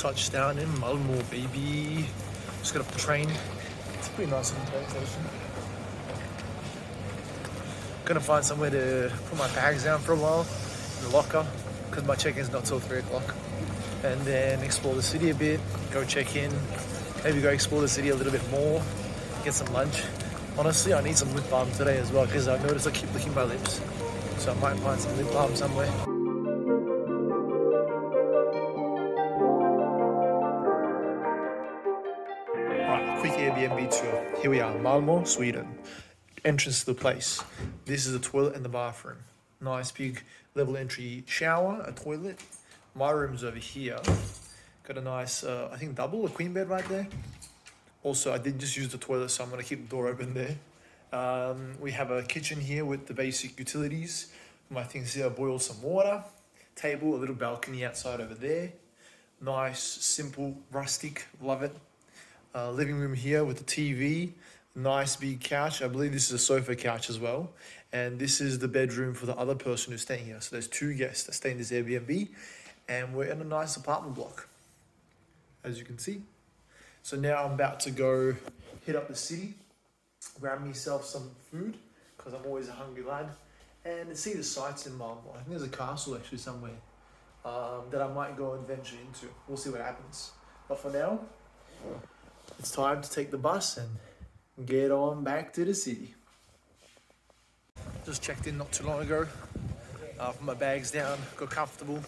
touchdown in Malmo, baby. Just got off the train. It's a pretty nice little train station. Gonna find somewhere to put my bags down for a while in the locker, because my check-in's not till 3 o'clock. And then explore the city a bit, go check in, maybe go explore the city a little bit more, get some lunch. Honestly, I need some lip balm today as well, because I noticed I keep licking my lips. So I might find some lip balm somewhere. Alright, quick Airbnb tour. Here we are, Malmo, Sweden. Entrance to the place. This is the toilet and the bathroom. Nice big level entry shower, a toilet. My room's over here. Got a nice, I think double, a queen bed right there. Also, I did just use the toilet, so I'm gonna keep the door open there. We have a kitchen here with the basic utilities. My things here, boil some water. Table, a little balcony outside over there. Nice, simple, rustic, love it. Living room here with the TV. Nice big couch. I believe this is a sofa couch as well. And this is the bedroom for the other person who's staying here. So there's 2 guests that stay in this Airbnb. And we're in a nice apartment block, as you can see. So now I'm about to go hit up the city, grab myself some food, because I'm always a hungry lad, and see the sights in Malmo. I think there's a castle actually somewhere that I might go and venture into. We'll see what happens. But for now, it's time to take the bus and get on back to the city. Just checked in not too long ago. Put my bags down, got comfortable,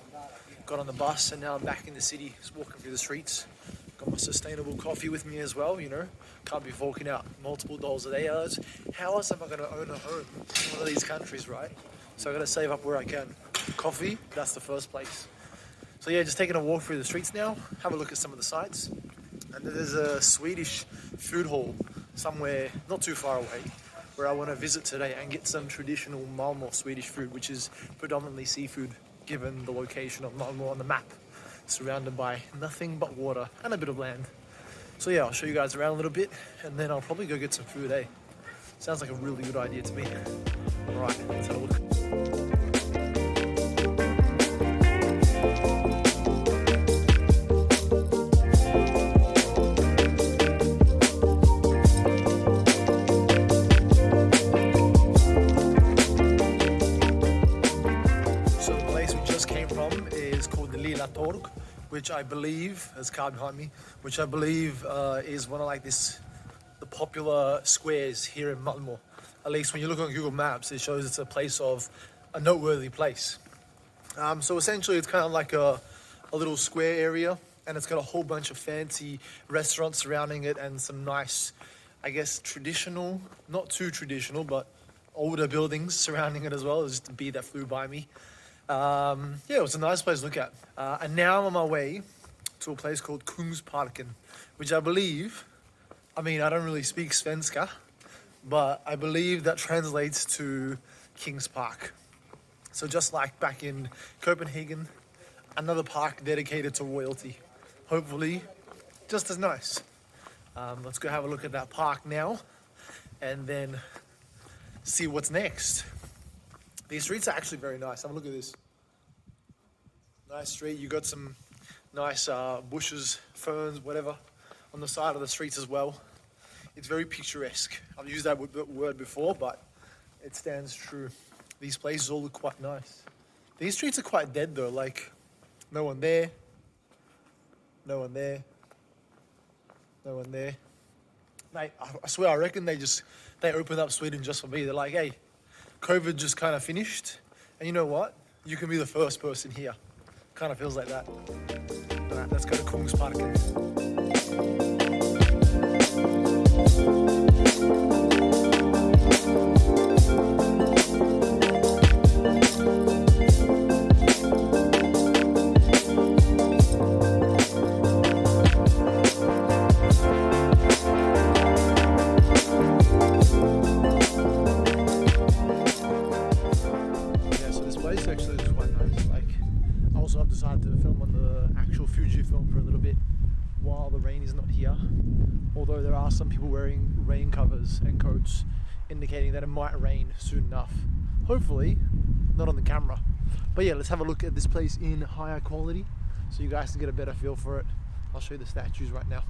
got on the bus, and now I'm back in the city, just walking through the streets. Got my sustainable coffee with me as well, you know. Can't be forking out multiple dollars a day. How else am I going to own a home in one of these countries, right? So I got to save up where I can. Coffee, that's the first place. So yeah, just taking a walk through the streets now, have a look at some of the sights. And there's a Swedish food hall somewhere not too far away where I want to visit today and get some traditional Malmo Swedish food, which is predominantly seafood, given the location of Malmo on the map. Surrounded by nothing but water and a bit of land. So yeah, I'll show you guys around a little bit, and then I'll probably go get some food, eh? Sounds like a really good idea to me. Alright, let's have a look. So the place we just came from is called the Lilla Torg, which I believe, there's a car behind me, which I believe is one of like the popular squares here in Malmo. At least when you look on Google Maps, it shows it's a place of a noteworthy place. So essentially it's kind of like a little square area, and it's got a whole bunch of fancy restaurants surrounding it and some nice, I guess, traditional, not too traditional, but older buildings surrounding it as well. There's just a bee that flew by me. Yeah, it was a nice place to look at. And now I'm on my way to a place called Kungsparken, which I believe, I mean, I don't really speak Svenska, but I believe that translates to King's Park. So just like back in Copenhagen, another park dedicated to royalty. Hopefully, just as nice. Let's go have a look at that park now, and then see what's next. These streets are actually very nice. Have a look at this. Nice street. You got some nice bushes, ferns, whatever, on the side of the streets as well. It's very picturesque. I've used that word before, but it stands true. These places all look quite nice. These streets are quite dead though. Like, no one there. No one there. No one there. Mate, I swear, I reckon they opened up Sweden just for me. They're like, hey, COVID just kind of finished, and you know what? You can be the first person here. Kind of feels like that. All right, let's go to Kungsparken. I've decided to film on the actual Fuji film for a little bit while the rain is not here, although there are some people wearing rain covers and coats indicating that it might rain soon enough. Hopefully not on the camera, but yeah, let's have a look at this place in higher quality so you guys can get a better feel for it. I'll show you the statues right now.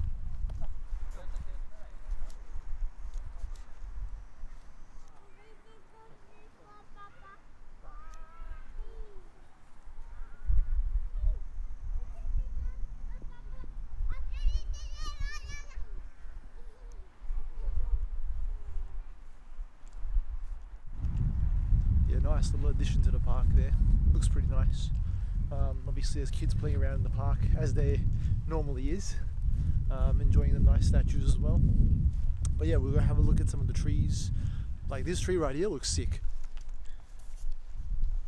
Yeah, nice little addition to the park there. Looks pretty nice. Obviously there's kids playing around in the park as there normally is, enjoying the nice statues as well. But yeah, we're gonna have a look at some of the trees. Like this tree right here looks sick.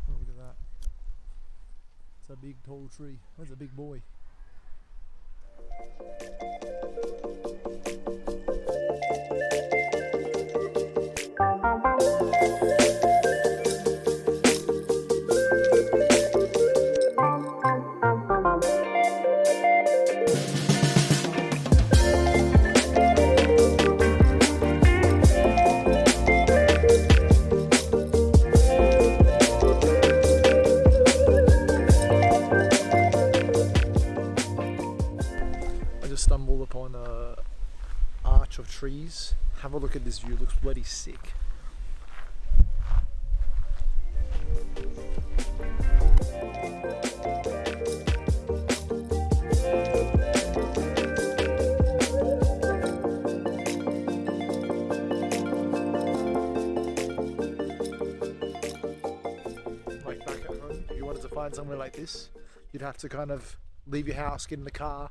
Oh, look at that. It's a big tall tree. That's a big boy. Stumbled upon a arch of trees. Have a look at this view, it looks bloody sick. Like back at home, if you wanted to find somewhere like this, you'd have to kind of leave your house, get in the car,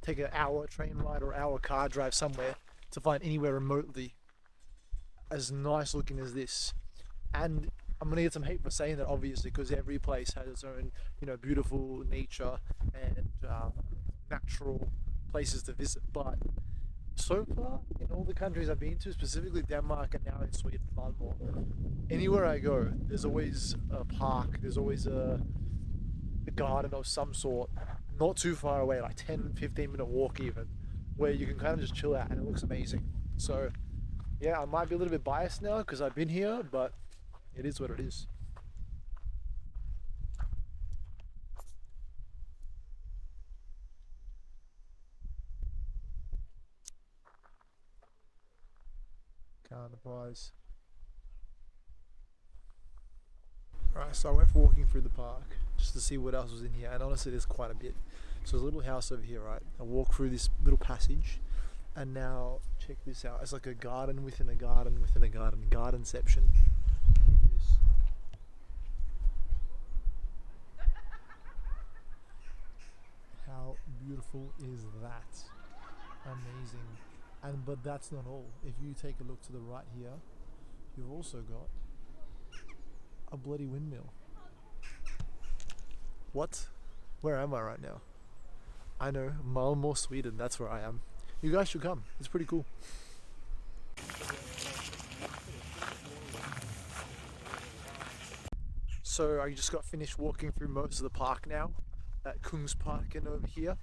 take an hour train ride or hour car drive somewhere to find anywhere remotely as nice looking as this. And I'm gonna get some hate for saying that, obviously, because every place has its own, you know, beautiful nature and natural places to visit. But so far, in all the countries I've been to, specifically Denmark and now in Sweden, Malmo, anywhere I go, there's always a park, there's always a garden of some sort, not too far away, like 10-15 minute walk even, where you can kind of just chill out and it looks amazing. So yeah, I might be a little bit biased now because I've been here, but it is what it is. Can't advise. Alright, so I went walking through the park just to see what else was in here, and honestly there's quite a bit. So there's a little house over here, right? I walk through this little passage, and now check this out. It's like a garden within a garden within a garden, gardenception. How beautiful is that? Amazing. But that's not all. If you take a look to the right here, you've also got a bloody windmill. What? Where am I right now? I know, Malmo, Sweden, that's where I am. You guys should come, it's pretty cool. So I just got finished walking through most of the park now at Kungsparken over here.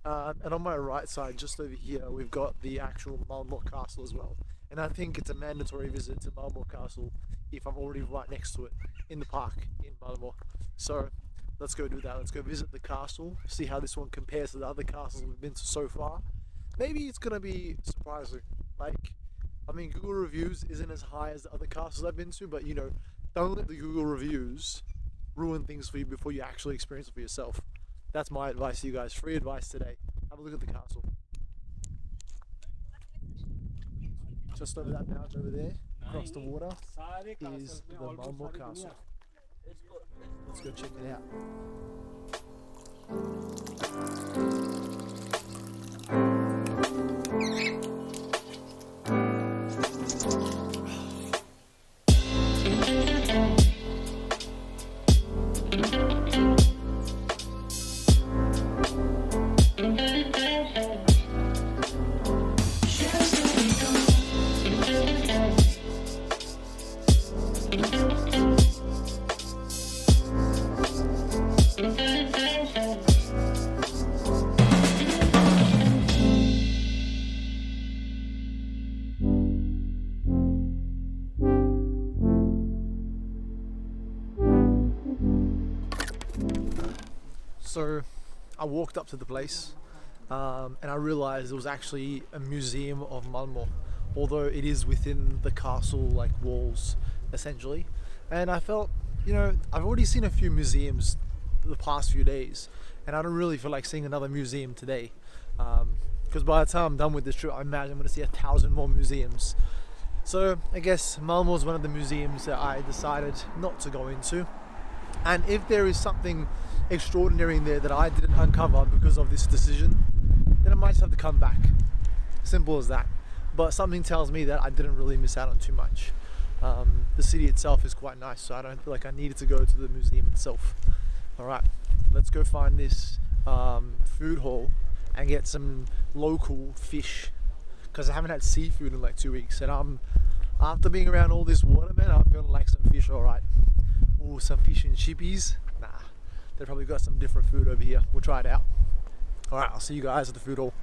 And on my right side, just over here, we've got the actual Malmo Castle as well. And I think it's a mandatory visit to Malmo Castle if I'm already right next to it in the park in Malmo. So let's go do that. Let's go visit the castle, see how this one compares to the other castles we've been to so far. Maybe it's gonna be surprising. Like, I mean, Google reviews isn't as high as the other castles I've been to, but you know, don't let the Google reviews ruin things for you before you actually experience it for yourself. That's my advice to you guys. Free advice today. Have a look at the castle. Just over that mountain over there, across the water, is the Malmo Castle. Let's go check it out. So I walked up to the place and I realized it was actually a museum of Malmo, although it is within the castle like walls essentially. And I felt, you know, I've already seen a few museums the past few days, and I don't really feel like seeing another museum today, because by the time I'm done with this trip, I imagine I'm going to see 1,000 more museums. So I guess Malmo is one of the museums that I decided not to go into. And if there is something extraordinary in there that I didn't uncover because of this decision, then I might just have to come back. Simple as that. But something tells me that I didn't really miss out on too much. The city itself is quite nice, so I don't feel like I needed to go to the museum itself. Alright, let's go find this food hall and get some local fish, because I haven't had seafood in like 2 weeks, and after being around all this water, man, I'm feeling like some fish. Alright. Ooh, some fish and chippies. Nah, they probably got some different food over here. We'll try it out. Alright, I'll see you guys at the food hall.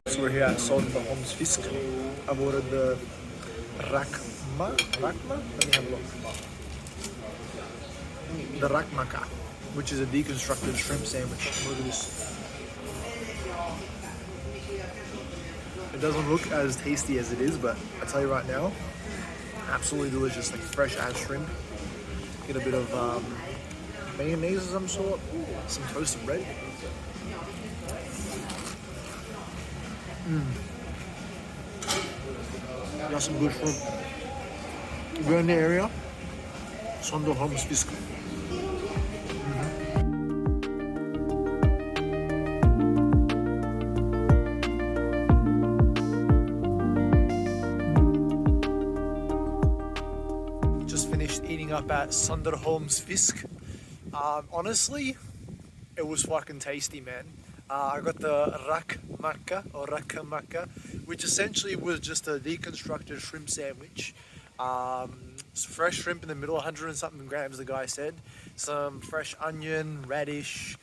So we're here at Solnholms Fisk. I've ordered the Rakma? Let me have a look. The Rakmaka, which is a deconstructed shrimp sandwich. Look at this. It doesn't look as tasty as it is, but I tell you right now, absolutely delicious. Like fresh ass shrimp. Get a bit of mayonnaise of some sort, some toasted bread. That's some good shrimp. If you're in the area, Solnholms Fisk. Just finished eating up at Solnholms Fisk. Honestly, it was fucking tasty, man. I got the rakamaka, which essentially was just a deconstructed shrimp sandwich. Fresh shrimp in the middle, 100 and something grams, the guy said. Some fresh onion, radish,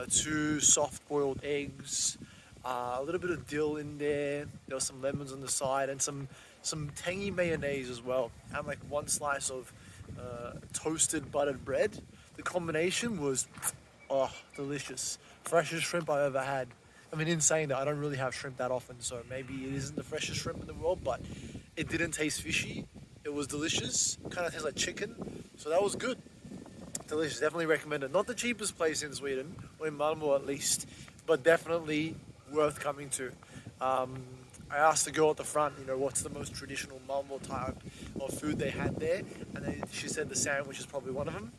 2 soft boiled eggs, a little bit of dill in there. There was some lemons on the side, and some tangy mayonnaise as well. And like 1 slice of toasted buttered bread. The combination was delicious. Freshest shrimp I ever had. I mean, in saying that, I don't really have shrimp that often, so maybe it isn't the freshest shrimp in the world, but it didn't taste fishy. It was delicious. Kind of tastes like chicken, so that was good. Delicious. Definitely recommend it. Not the cheapest place in Sweden, or in Malmo at least, but definitely worth coming to. I asked the girl at the front, you know, what's the most traditional Malmo type of food they had there, and she said the sandwich is probably one of them.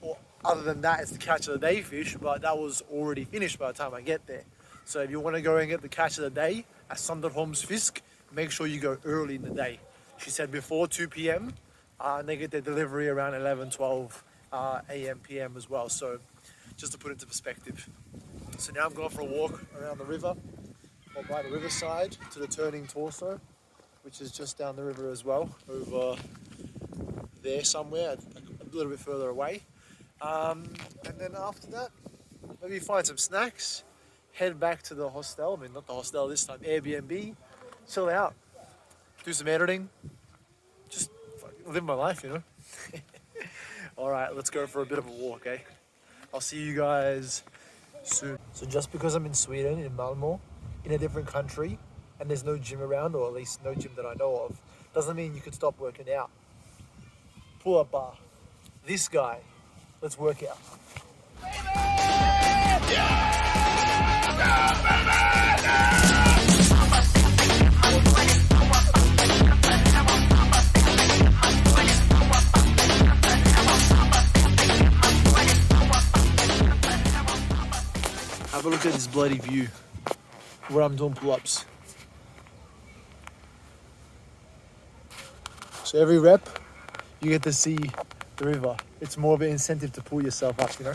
Or other than that, it's the catch of the day fish, but that was already finished by the time I get there. So if you want to go and get the catch of the day at Solnholms Fisk, make sure you go early in the day. She said before 2 p.m. And they get their delivery around 11, 12 a.m. p.m. as well. So just to put it into perspective. So now I'm going for a walk around the river, or by the riverside to the turning torso, which is just down the river as well, over there somewhere, a little bit further away. And then after that, maybe find some snacks, head back to the hostel. I mean, not the hostel this time, Airbnb, chill out, do some editing, just live my life, you know. All right, let's go for a bit of a walk, eh? I'll see you guys soon. So just because I'm in Sweden, in Malmo, in a different country, and there's no gym around, or at least no gym that I know of, doesn't mean you can stop working out. Pull-up bar. This guy. Let's work out. Have a look at this bloody view where I'm doing pull-ups. So every rep, you get to see the river. It's more of an incentive to pull yourself up, you know.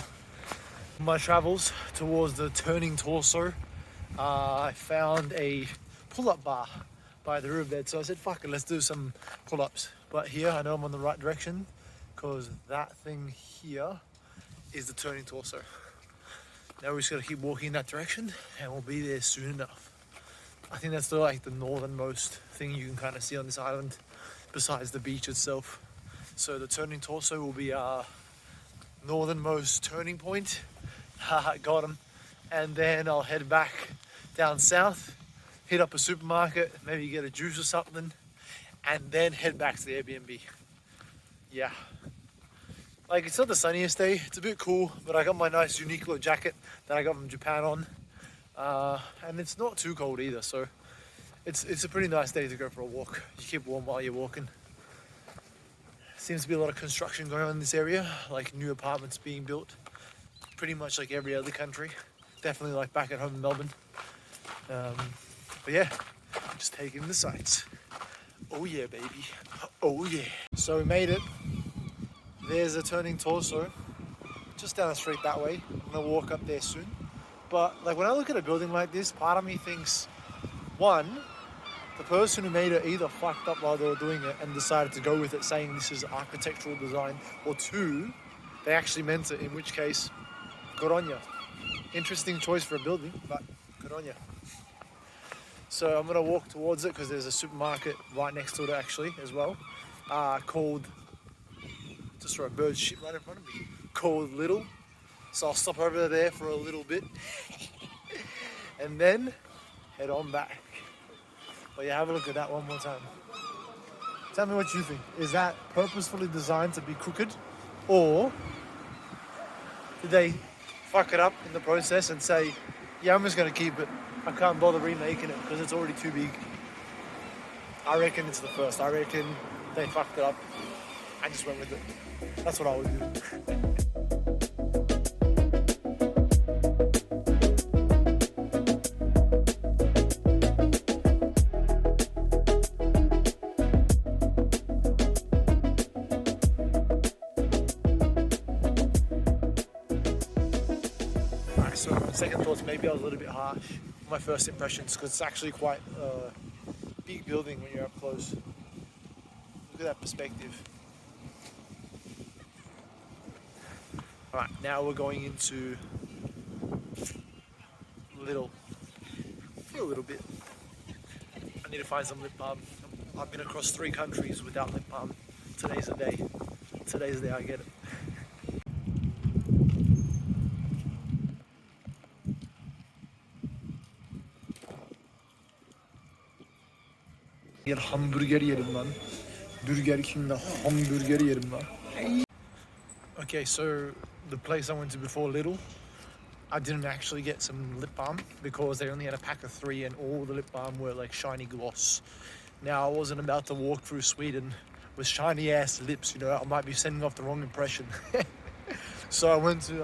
My travels towards the turning torso, I found a pull-up bar by the riverbed, so I said fuck it, let's do some pull-ups. But here I know I'm on the right direction because that thing here is the turning torso. Now we just gotta keep walking in that direction and we'll be there soon enough. I think that's the northernmost thing you can kind of see on this island besides the beach itself. So the turning torso will be our northernmost turning point. Haha, got him. And then I'll head back down south, hit up a supermarket, maybe get a juice or something, and then head back to the Airbnb. Yeah. Like, it's not the sunniest day, it's a bit cool, but I got my nice Uniqlo jacket that I got from Japan on. And it's not too cold either, so it's a pretty nice day to go for a walk. You keep warm while you're walking. Seems to be a lot of construction going on in this area, like new apartments being built, pretty much like every other country. Definitely like back at home in Melbourne. But yeah, just taking in the sights. Oh yeah, baby. Oh yeah. So we made it. There's a turning torso, just down the street that way. I'm gonna walk up there soon. But like when I look at a building like this, part of me thinks, one, the person who made it either fucked up while they were doing it and decided to go with it saying this is architectural design, or two, they actually meant it, in which case, good on ya. Interesting choice for a building, but good on ya. So I'm gonna walk towards it because there's a supermarket right next to it actually as well, called, just saw a bird shit right in front of me, called Little. So I'll stop over there for a little bit and then head on back. But yeah, have a look at that one more time. Tell me what you think. Is that purposefully designed to be crooked, or did they fuck it up in the process and say, yeah, I'm just going to keep it. I can't bother remaking it because it's already too big. I reckon it's the first. I reckon they fucked it up and just went with it. That's what I would do. So second thoughts, maybe I was a little bit harsh on my first impressions because it's actually quite a big building when you're up close. Look at that perspective. Alright, now we're going into Little. I feel a little bit. I need to find some lip balm. I've been across 3 countries without lip balm. Today's the day. Today's the day I get it. Hamburger yerim lan. Burger King'de hamburger yerim lan. Okay, so the place I went to before Lidl, I didn't actually get some lip balm because they only had a pack of 3 and all the lip balm were like shiny gloss. Now I wasn't about to walk through Sweden with shiny ass lips, you know, I might be sending off the wrong impression. So I went to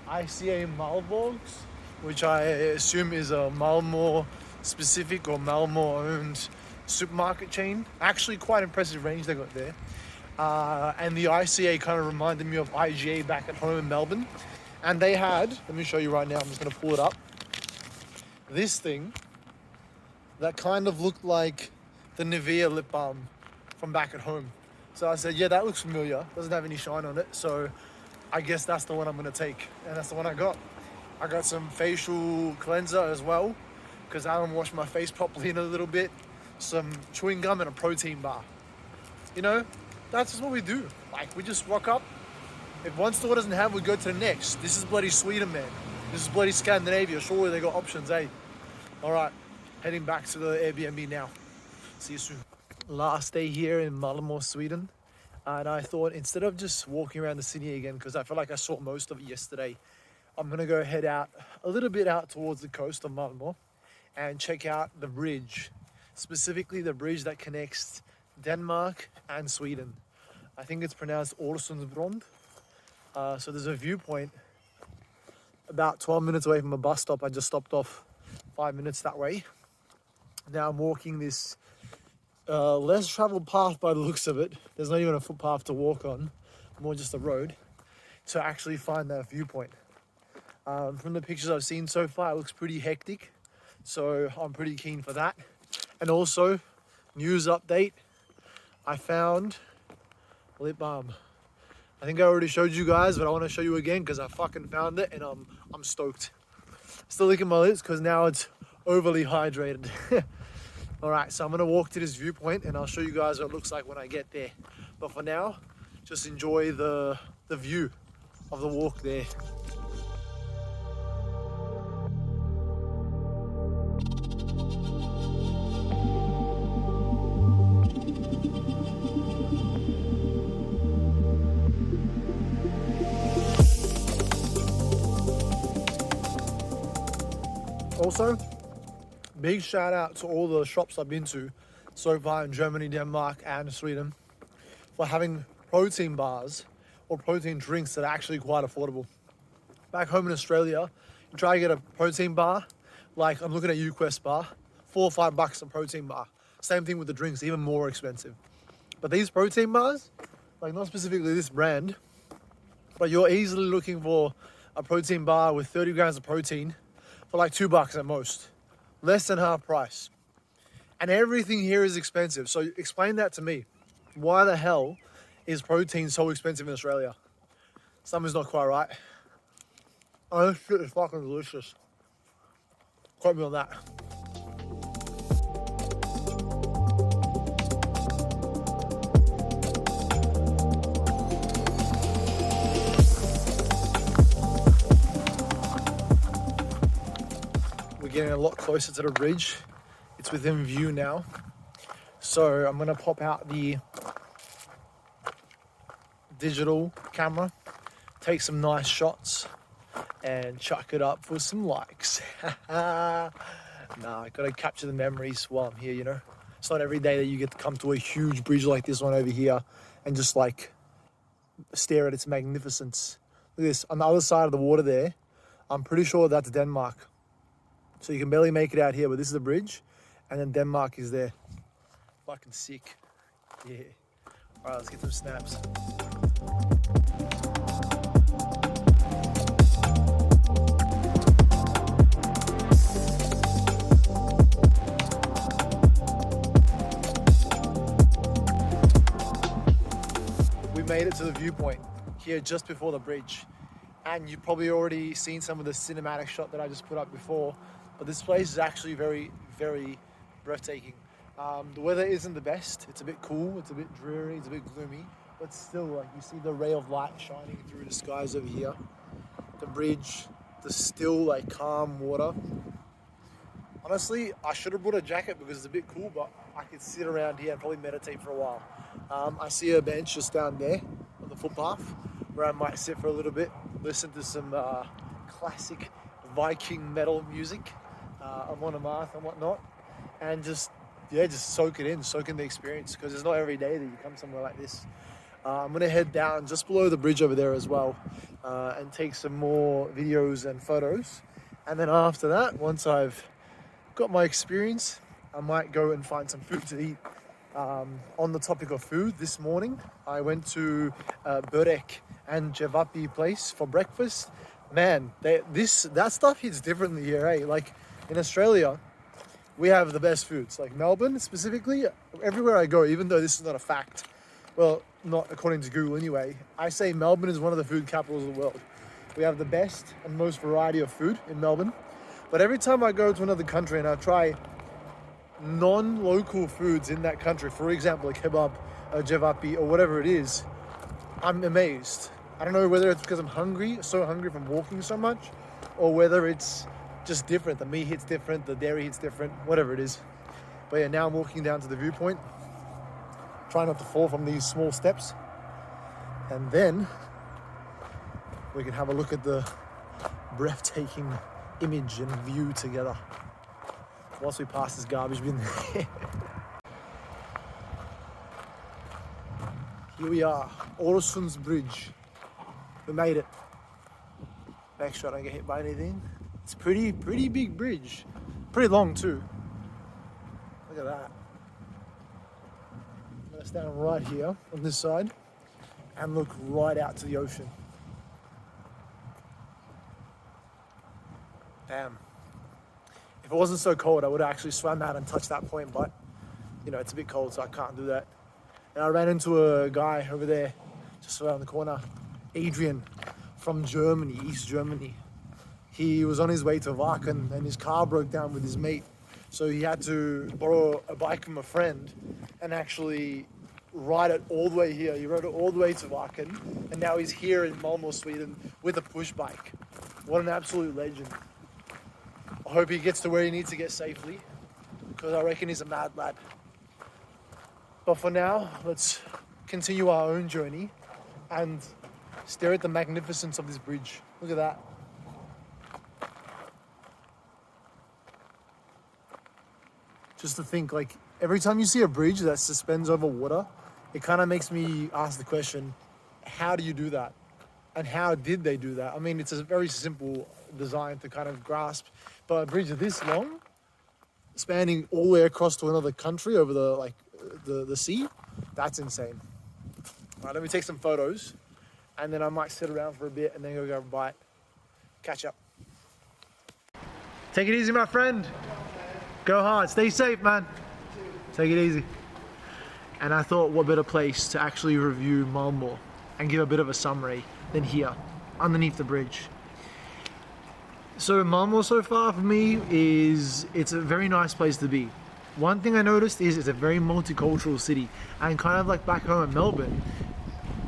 ICA Malbogs, which I assume is a Malmo specific or Malmo owned supermarket chain. Actually quite impressive range they got there. And the ICA kind of reminded me of IGA back at home in Melbourne. And they had, let me show you right now, I'm just going to pull it up. This thing that kind of looked like the Nivea lip balm from back at home. So I said, yeah, that looks familiar. Doesn't have any shine on it. So I guess that's the one I'm going to take. And that's the one I got. I got some facial cleanser as well because I haven't washed my face properly in a little bit. Some chewing gum and a protein bar. You know, that's just what we do. Like, we just rock up. If one store doesn't have, we go to the next. This is bloody Sweden, man. This is bloody Scandinavia. Surely they got options, eh? All right, heading back to the Airbnb now. See you soon. Last day here in Malmo, Sweden. And I thought instead of just walking around the city again, because I feel like I saw most of it yesterday, I'm gonna go head out a little bit out towards the coast of Malmo and check out the bridge. Specifically the bridge that connects Denmark and Sweden. I think it's pronounced Oresund Bridge. So there's a viewpoint about 12 minutes away from a bus stop. I just stopped off 5 minutes that way. Now I'm walking this less traveled path by the looks of it. There's not even a footpath to walk on, more just a road, to actually find that viewpoint. From the pictures I've seen so far, it looks pretty hectic. So I'm pretty keen for that. And also, news update, I found lip balm. I think I already showed you guys, but I want to show you again because I fucking found it and I'm stoked. Still licking my lips because now it's overly hydrated. All right, so I'm gonna walk to this viewpoint and I'll show you guys what it looks like when I get there. But for now, just enjoy the view of the walk there. Also, big shout out to all the shops I've been to so far in Germany, Denmark, and Sweden for having protein bars or protein drinks that are actually quite affordable. Back home in Australia, you try to get a protein bar, like I'm looking at UQuest bar, $4 or $5 a protein bar. Same thing with the drinks, even more expensive. But these protein bars, like not specifically this brand, but you're easily looking for a protein bar with 30 grams of protein for like $2 at most. Less than half price. And everything here is expensive. So explain that to me. Why the hell is protein so expensive in Australia? Something's not quite right. Oh, this shit is fucking delicious. Quote me on that. We're getting a lot closer to the bridge. It's within view now. So I'm gonna pop out the digital camera, take some nice shots, and chuck it up for some likes. Nah, I gotta capture the memories while I'm here, you know? It's not every day that you get to come to a huge bridge like this one over here and just like stare at its magnificence. Look at this, on the other side of the water there, I'm pretty sure that's Denmark. So you can barely make it out here, but this is the bridge, and then Denmark is there. Fucking sick. Yeah. All right, let's get some snaps. We made it to the viewpoint here just before the bridge. And you've probably already seen some of the cinematic shot that I just put up before. But this place is actually very, very breathtaking. The weather isn't the best. It's a bit cool, it's a bit dreary, it's a bit gloomy. But still, like, you see the ray of light shining through the skies over here. The bridge, the still, like, calm water. Honestly, I should have brought a jacket because it's a bit cool, but I could sit around here and probably meditate for a while. I see a bench just down there on the footpath where I might sit for a little bit, listen to some classic Viking metal music, on a Marth and whatnot, and just soak it in, soak in the experience, because it's not every day that you come somewhere like this. I'm gonna head down just below the bridge over there as well, and take some more videos and photos. And then after that, once I've got my experience, I might go and find some food to eat. On the topic of food, this morning I went to Börek and Jevapi place for breakfast. Man, that stuff hits differently here, eh? Like in Australia, we have the best foods. Like Melbourne specifically, everywhere I go, even though this is not a fact, well, not according to Google anyway, I say Melbourne is one of the food capitals of the world. We have the best and most variety of food in Melbourne. But every time I go to another country and I try non-local foods in that country, for example, a kebab, a jevapi, or whatever it is, I'm amazed. I don't know whether it's because I'm hungry, so hungry from walking so much, or whether it's just different. The meat hits different, the dairy hits different, whatever it is. But yeah, now I'm walking down to the viewpoint, trying not to fall from these small steps, and then we can have a look at the breathtaking image and view together once we pass this garbage bin. Here we are, Oresund Bridge. We made it. Make sure I don't get hit by anything. It's pretty big bridge. Pretty long too. Look at that. I'm gonna stand right here on this side and look right out to the ocean. Damn. If it wasn't so cold, I would have actually swam out and touched that point, but you know, it's a bit cold, so I can't do that. And I ran into a guy over there just around the corner. Adrian from Germany, East Germany. He was on his way to Wacken and his car broke down with his mate. So he had to borrow a bike from a friend and actually ride it all the way here. He rode it all the way to Wacken and now he's here in Malmo, Sweden with a push bike. What an absolute legend. I hope he gets to where he needs to get safely because I reckon he's a mad lad. But for now, let's continue our own journey and stare at the magnificence of this bridge. Look at that. Just to think, like, every time you see a bridge that suspends over water, it kind of makes me ask the question, how do you do that? And how did they do that? I mean, it's a very simple design to kind of grasp, but a bridge this long, spanning all the way across to another country over the sea, that's insane. All right, let me take some photos, and then I might sit around for a bit and then go grab a bite. Catch up. Take it easy, my friend. Go hard, stay safe, man. Take it easy. And I thought, what better place to actually review Malmo and give a bit of a summary than here, underneath the bridge. So Malmo so far for me it's a very nice place to be. One thing I noticed is it's a very multicultural city, and kind of like back home in Melbourne,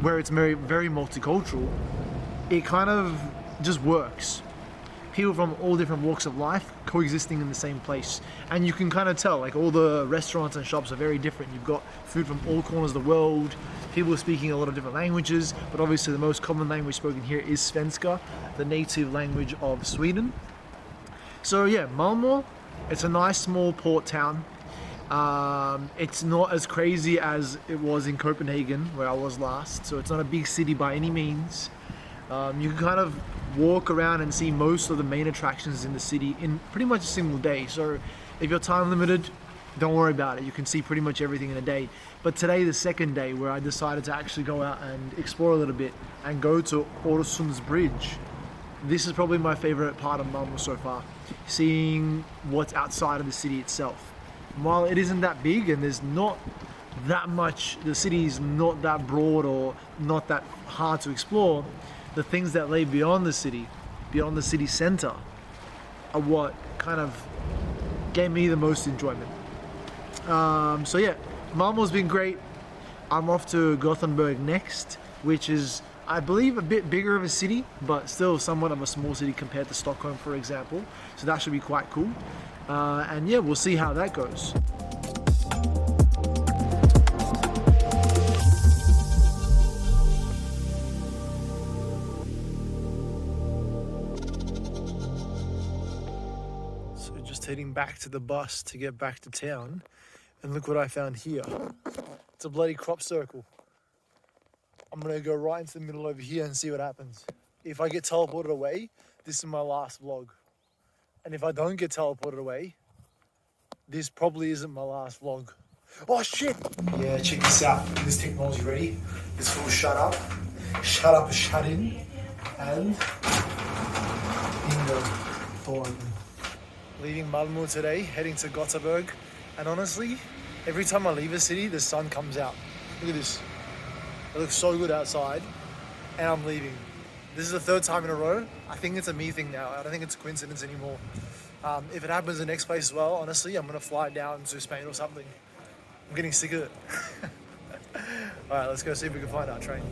where it's very, very multicultural, it kind of just works. People from all different walks of life coexisting in the same place, and you can kind of tell, like, all the restaurants and shops are very different. You've got food from all corners of the world, people speaking a lot of different languages, but obviously the most common language spoken here is Svenska, the native language of Sweden. So yeah, Malmo, it's a nice small port town. It's not as crazy as it was in Copenhagen, where I was last, so it's not a big city by any means. You can kind of walk around and see most of the main attractions in the city in pretty much a single day. So if you're time limited, don't worry about it. You can see pretty much everything in a day. But today, the second day, where I decided to actually go out and explore a little bit and go to Oresund Bridge, this is probably my favorite part of Malmo so far, seeing what's outside of the city itself. While it isn't that big and there's not that much, the city is not that broad or not that hard to explore, the things that lay beyond the city center, are what kind of gave me the most enjoyment. So yeah, Malmo's been great. I'm off to Gothenburg next, which is, I believe, a bit bigger of a city, but still somewhat of a small city compared to Stockholm, for example. So that should be quite cool. And yeah, we'll see how that goes. Heading back to the bus to get back to town, and look what I found here. It's a bloody crop circle. I'm gonna go right into the middle over here and see what happens. If I get teleported away, this is my last vlog. And if I don't get teleported away, this probably isn't my last vlog. Oh shit! Yeah, check this out. This technology ready. This will shut up, shut in, and bingo, door open. Leaving Malmo today, heading to Gothenburg, and honestly, every time I leave a city, the sun comes out. Look at this. It looks so good outside, and I'm leaving. This is the third time in a row. I think it's a me thing now. I don't think it's a coincidence anymore. If it happens in the next place as well, honestly, I'm gonna fly down to Spain or something. I'm getting sick of it. All right, let's go see if we can find our train.